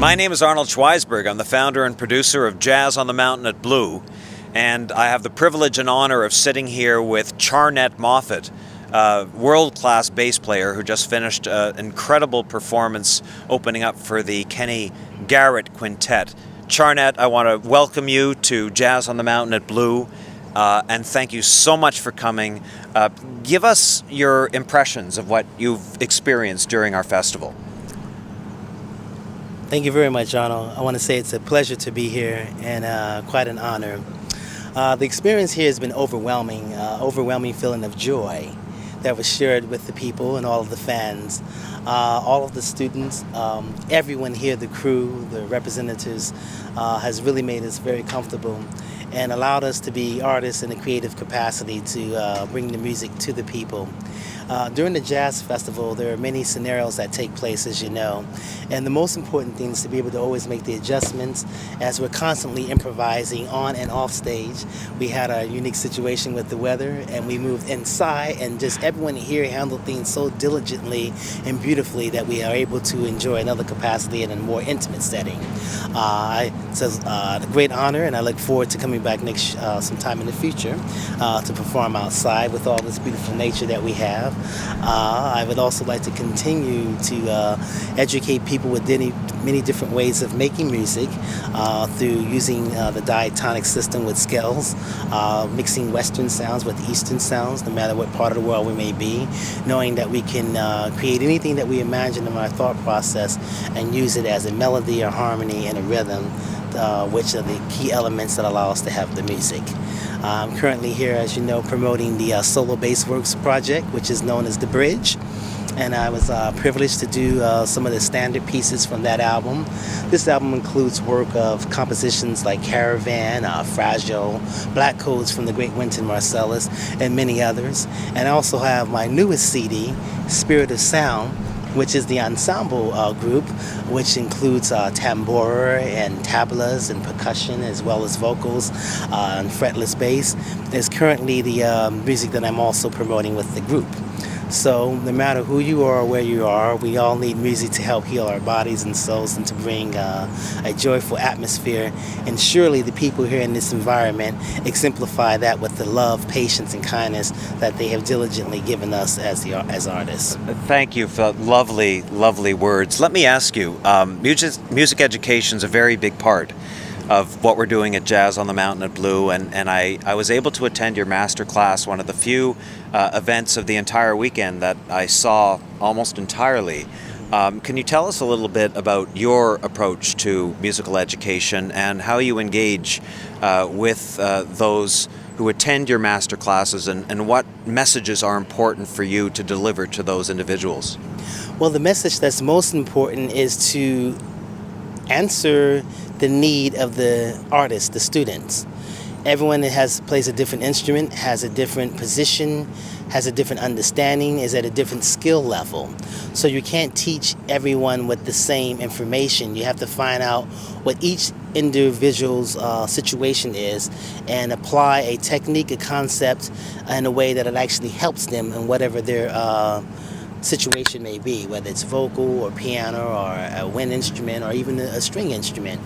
My name is Arnold Schwisberg. I'm the founder and producer of Jazz on the Mountain at Blue, and I have the privilege and honor of sitting here with CHARNETT MOFFETT, a world-class bass player who just finished an incredible performance opening up for the Kenny Garrett Quintet. CHARNETT, I want to welcome you to Jazz on the Mountain at Blue, and thank you so much for coming. Give us your impressions of what you've experienced during our festival. Thank you very much, Arnold. I want to say it's a pleasure to be here and quite an honor. The experience here has been overwhelming feeling of joy that was shared with the people and all of the fans, all of the students, everyone here, the crew, the representatives, has really made us very comfortable and allowed us to be artists in a creative capacity to bring the music to the people. During the Jazz Festival, there are many scenarios that take place, as you know, and the most important thing is to be able to always make the adjustments as we're constantly improvising on and off stage. We had a unique situation with the weather, and we moved inside, and just everyone here handled things so diligently and beautifully that we are able to enjoy another capacity in a more intimate setting. It's a great honor, and I look forward to coming back next sometime in the future to perform outside with all this beautiful nature that we have. I would also like to continue to educate people with many different ways of making music through using the diatonic system with scales, mixing Western sounds with Eastern sounds, no matter what part of the world we may be, knowing that we can create anything that we imagine in our thought process and use it as a melody, a harmony, and a rhythm, which are the key elements that allow us to have the music. I'm currently here, as you know, promoting the Solo Bass Works project, which is known as The Bridge, and I was privileged to do some of the standard pieces from that album. This album includes work of compositions like Caravan, Fragile, Black Codes from the great Wynton Marsalis, and many others. And I also have my newest CD, Spirit of Sound, which is the ensemble group, which includes tambora and tablas and percussion, as well as vocals and fretless bass. Is currently the music that I'm also promoting with the group. So no matter who you are or where you are, we all need music to help heal our bodies and souls and to bring a joyful atmosphere. And surely the people here in this environment exemplify that with the love, patience, and kindness that they have diligently given us as artists. Thank you for lovely, lovely words. Let me ask you, music education is a very big part of what we're doing at Jazz on the Mountain at Blue, and I was able to attend your master class, one of the few events of the entire weekend that I saw almost entirely. Can you tell us a little bit about your approach to musical education and how you engage with those who attend your master classes, and what messages are important for you to deliver to those individuals? Well, the message that's most important is to answer the need of the artists, the students. Everyone that plays a different instrument, has a different position, has a different understanding, is at a different skill level. So you can't teach everyone with the same information. You have to find out what each individual's situation is and apply a technique, a concept in a way that it actually helps them in whatever their situation may be, whether it's vocal or piano or a wind instrument or even a string instrument.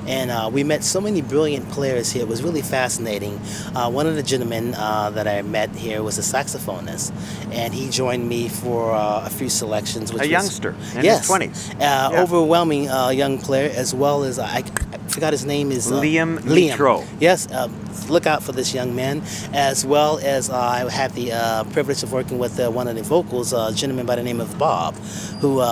And we met so many brilliant players here. It was really fascinating. One of the gentlemen that I met here was a saxophonist, and he joined me for a few selections. Which a youngster in his 20s. Overwhelming young player, as well as I forgot his name is Liam Mitro. Yes, look out for this young man, as well as I had the privilege of working with one of the vocals, a gentleman by the name of Bob, who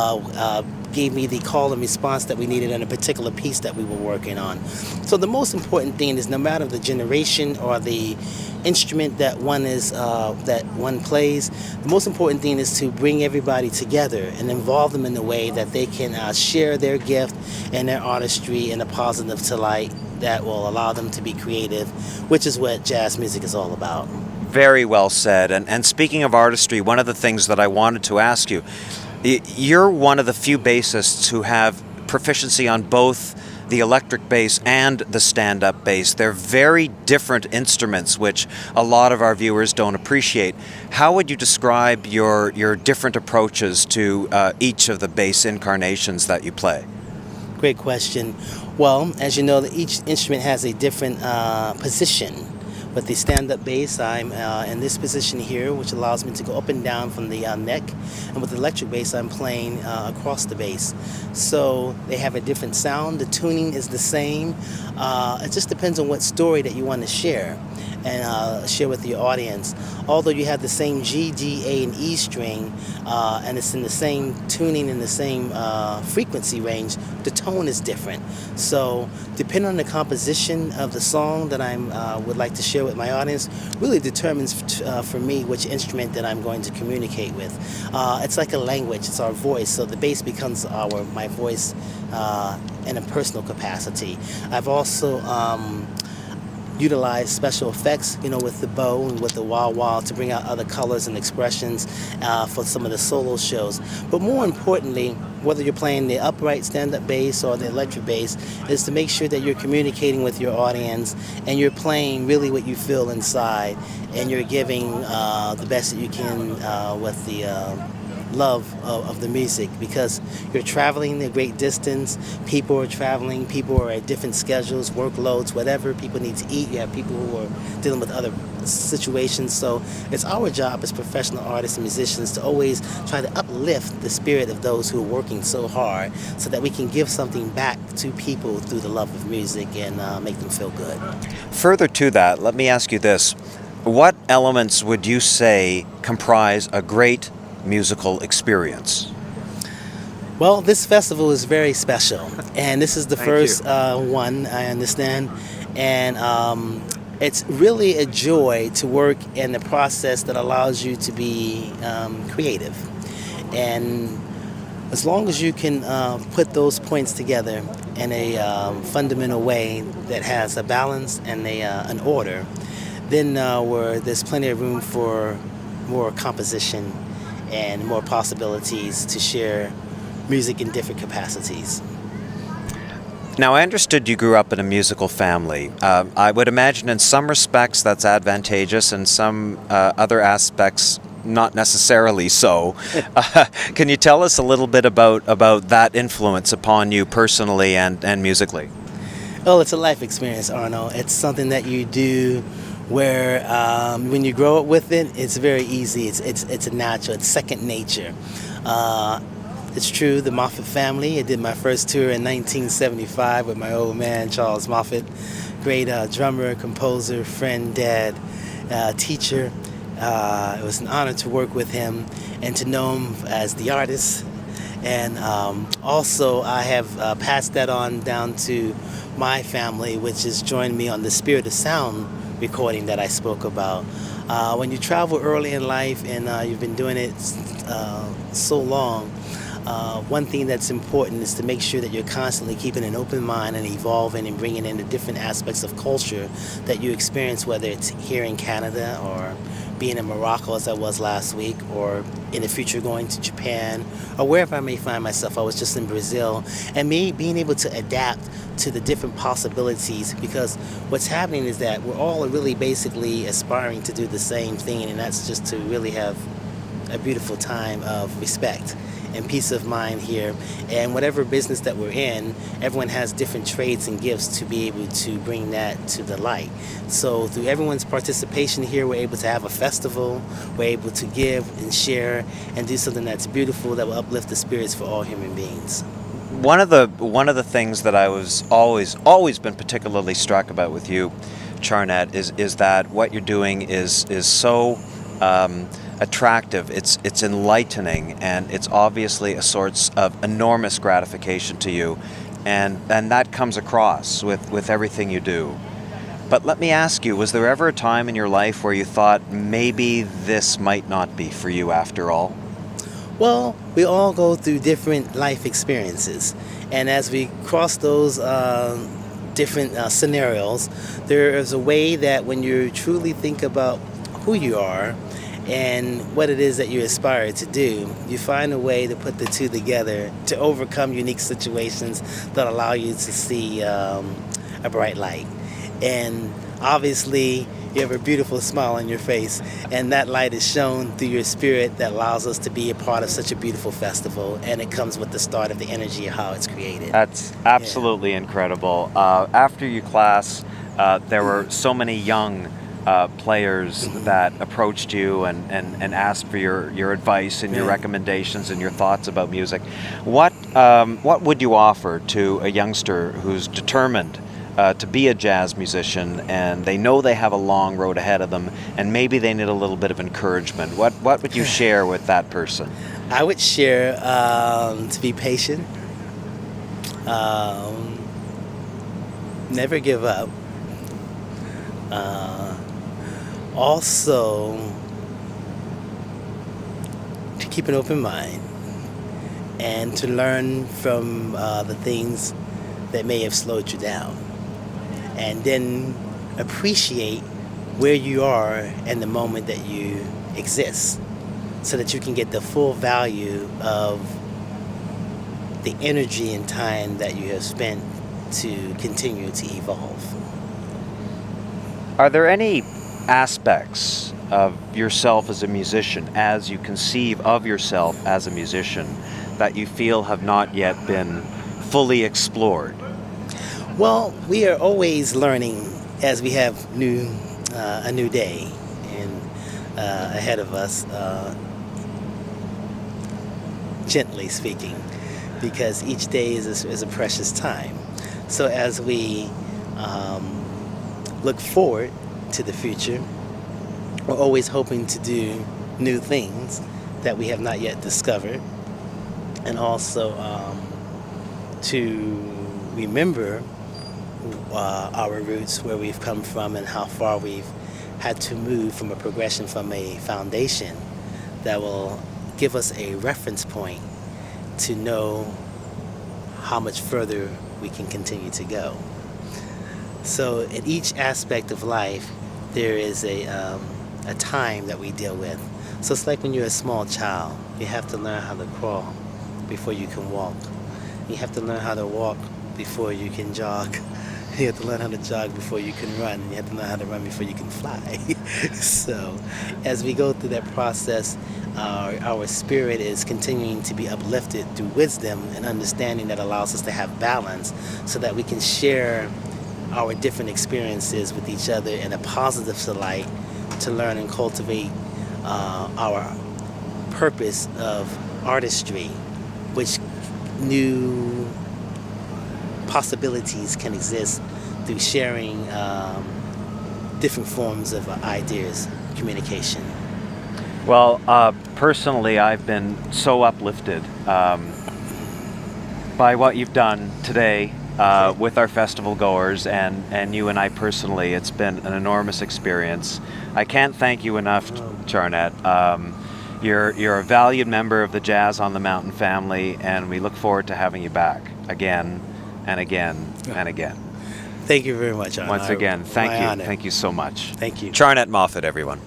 gave me the call and response that we needed in a particular piece that we were working on. So the most important thing is, no matter the generation or the instrument that one plays, the most important thing is to bring everybody together and involve them in a way that they can share their gift and their artistry in a positive light that will allow them to be creative, which is what jazz music is all about. Very well said. And speaking of artistry, one of the things that I wanted to ask you, you're one of the few bassists who have proficiency on both the electric bass and the stand-up bass. They're very different instruments, which a lot of our viewers don't appreciate. How would you describe your different approaches to each of the bass incarnations that you play? Great question. Well, as you know, each instrument has a different position. With the stand-up bass, I'm in this position here, which allows me to go up and down from the neck. And with the electric bass, I'm playing across the bass. So they have a different sound. The tuning is the same. It just depends on what story that you want to share and share with your audience. Although you have the same G, D, A, and E string, and it's in the same tuning and the same frequency range, the tone is different. So depending on the composition of the song that I would like to share with my audience, really determines for me which instrument that I'm going to communicate with. It's like a language, it's our voice, so the bass becomes my voice in a personal capacity. I've also utilize special effects, with the bow and with the wah-wah to bring out other colors and expressions for some of the solo shows. But more importantly, whether you're playing the upright stand-up bass or the electric bass, is to make sure that you're communicating with your audience and you're playing really what you feel inside, and you're giving the best that you can with the love of the music, because you're traveling a great distance. People are traveling, people are at different schedules, workloads, whatever. People need to eat. You have people who are dealing with other situations. So it's our job as professional artists and musicians to always try to uplift the spirit of those who are working so hard, so that we can give something back to people through the love of music and make them feel good. Further to that, let me ask you this. What elements would you say comprise a great musical experience? Well, this festival is very special, and this is the Thank first you. one, I understand, and it's really a joy to work in the process that allows you to be creative. And as long as you can put those points together in a fundamental way that has a balance and an order, then where there's plenty of room for more composition and more possibilities to share music in different capacities. Now, I understood you grew up in a musical family. I would imagine in some respects that's advantageous, and some other aspects not necessarily so. Can you tell us a little bit about that influence upon you personally and musically? Well, it's a life experience, Arnold. It's something that you do where when you grow up with it, it's very easy. It's a natural. It's second nature. It's true, the Moffett family. I did my first tour in 1975 with my old man, Charles Moffett. Great drummer, composer, friend, dad, teacher. It was an honor to work with him and to know him as the artist. And also, I have passed that on down to my family, which has joined me on the Spirit of Sound recording that I spoke about. When you travel early in life and you've been doing it so long, one thing that's important is to make sure that you're constantly keeping an open mind and evolving and bringing in the different aspects of culture that you experience, whether it's here in Canada or being in Morocco as I was last week, or in the future going to Japan, or wherever I may find myself. I was just in Brazil, and me being able to adapt to the different possibilities, because what's happening is that we're all really basically aspiring to do the same thing, and that's just to really have a beautiful time of respect and peace of mind here. And whatever business that we're in, everyone has different trades and gifts to be able to bring that to the light. So through everyone's participation here, we're able to have a festival, we're able to give and share and do something that's beautiful that will uplift the spirits for all human beings. One of the things that I was always been particularly struck about with you, Charnett, is that what you're doing is so attractive. It's enlightening, and it's obviously a source of enormous gratification to you, and that comes across with everything you do. But let me ask you, was there ever a time in your life where you thought maybe this might not be for you after all? Well, we all go through different life experiences, and as we cross those different scenarios, there is a way that when you truly think about who you are and what it is that you aspire to do, you find a way to put the two together to overcome unique situations that allow you to see a bright light. And obviously, You have a beautiful smile on your face, and that light is shown through your spirit that allows us to be a part of such a beautiful festival, and it comes with the start of the energy of how it's created. That's absolutely incredible. After your class, there were so many young players that approached you and asked for your advice and your recommendations and your thoughts about music. What would you offer to a youngster who's determined to be a jazz musician and they know they have a long road ahead of them and maybe they need a little bit of encouragement? What would you share with that person? I would share to be patient, never give up. Also, to keep an open mind and to learn from the things that may have slowed you down, and then appreciate where you are and the moment that you exist, so that you can get the full value of the energy and time that you have spent to continue to evolve. Are there any aspects of yourself as a musician, as you conceive of yourself as a musician, that you feel have not yet been fully explored? Well, we are always learning as we have a new day and ahead of us, gently speaking, because each day is a precious time. So as we look forward to the future, we're always hoping to do new things that we have not yet discovered, and also to remember our roots, where we've come from and how far we've had to move from a progression from a foundation that will give us a reference point to know how much further we can continue to go. So in each aspect of life, there is a time that we deal with. So it's like when you're a small child, you have to learn how to crawl before you can walk. You have to learn how to walk before you can jog. You have to learn how to jog before you can run. You have to learn how to run before you can fly. So as we go through that process, our spirit is continuing to be uplifted through wisdom and understanding that allows us to have balance, so that we can share our different experiences with each other in a positive light, to learn and cultivate our purpose of artistry, which new possibilities can exist through sharing different forms of ideas, communication. Well, personally, I've been so uplifted by what you've done today with our festival goers, and you and I personally. It's been an enormous experience. I can't thank you enough, CHARNETT. You're a valued member of the Jazz on the Mountain family, and we look forward to having you back again and again and again. Thank you very much, Arnold. Once again, thank My you. honor. Thank you so much. Thank you. CHARNETT MOFFETT, everyone.